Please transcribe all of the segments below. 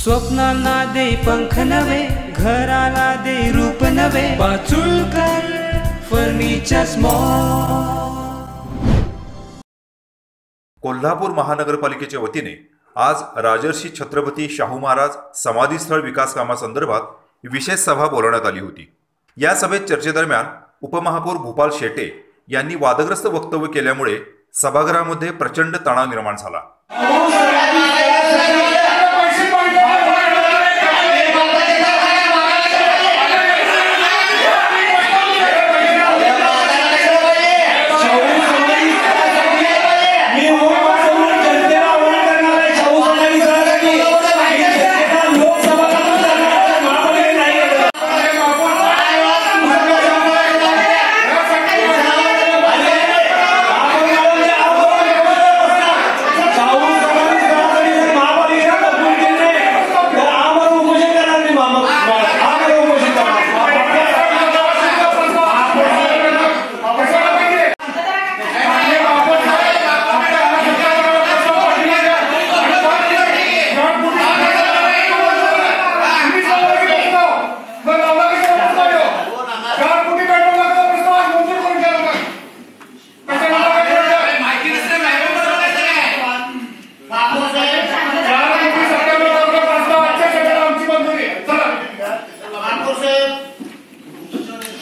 स्वप्नांना दे पंख नवे, घराला दे रूप नवे, पाचुळकर फर्निचर्स मॉल। कोल्हापूर महानगरपालिकेच्या वतीने आज राजर्षी छत्रपती शाहू महाराज समाधीस्थळ विकास कामासंदर्भात विशेष सभा बोलवण्यात आली होती। या सभेत चर्चेदरम्यान उपमहापौर भूपाल शेटे यांनी वादग्रस्त वक्तव्य केल्यामुळे सभागृहामध्ये प्रचंड तणाव निर्माण झाला।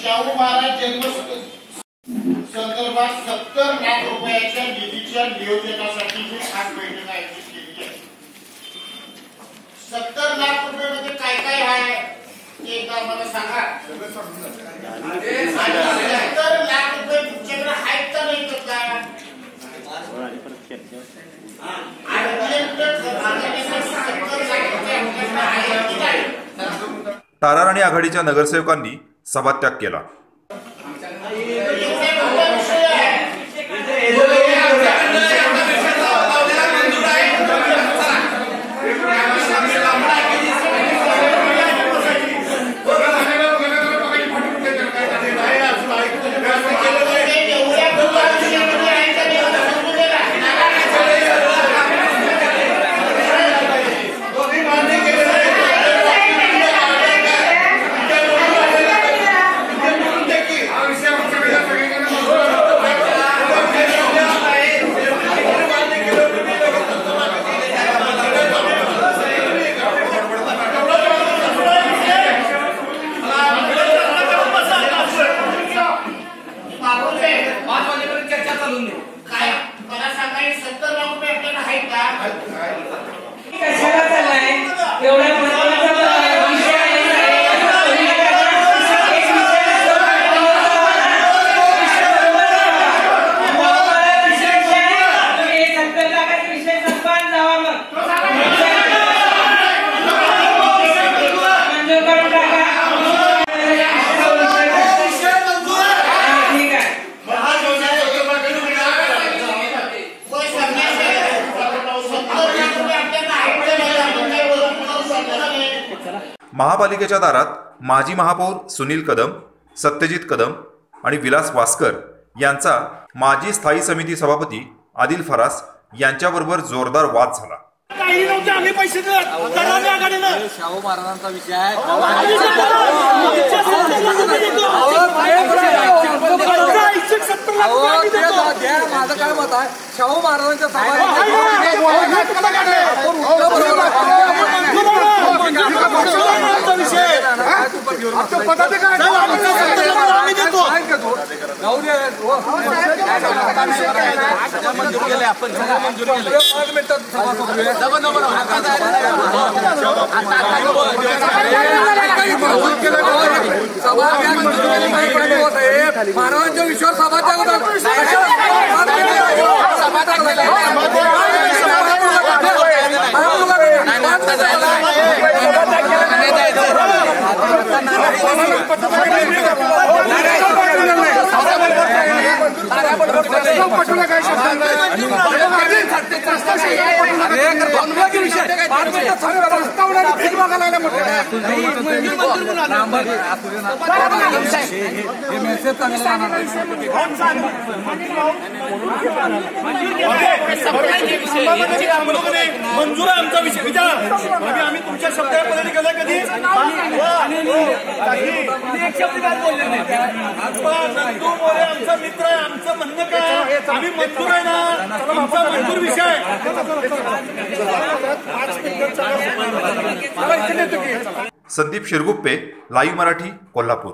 शाहू महाराज जन्म संदर्भात 70 लाख रुपयाच्या निधीच्या नियोजनासाठी ही खास बैठक आयोजित केली आहे। 70 लाख रुपये मध्ये काय काय आहे ते एकदा मला सांगा। 70 लाख रुपये तुमच्याकडे आहेत का नाही का? तारा राणी आघाडीच्या नगरसेवकांनी सभात्याग केला। महापालिकेच्या दारात माजी महापौर सुनील कदम, सत्यजित कदम आणि विलास वास्कर यांचा माजी स्थायी समिती सभापती आदिल फरास यांच्याबरोबर जोरदार वाद झाला। शाहू महाराजांचा विषय आहे। माझं काय मत आहे, शाहू महाराजांच्या महाराजांच्या विश्वास सभा मंजूर आहे आमचा विषय विचार आम्ही तुमच्या शब्दाला पद्धती केला कधी एक शब्द काय बोलले नाही आमचा मित्र आहे आमचं म्हणणं काय आम्ही मंजूर आहे ना आमचा मंजूर विषय संदीप शिरगुप्पे, लाईव्ह मराठी, कोल्हापूर।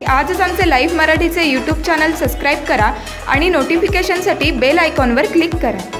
आजच आमचे लाईव्ह मराठीचे यूट्यूब चॅनल सबस्क्राईब करा आणि नोटिफिकेशनसाठी बेल आयकॉनवर क्लिक करा।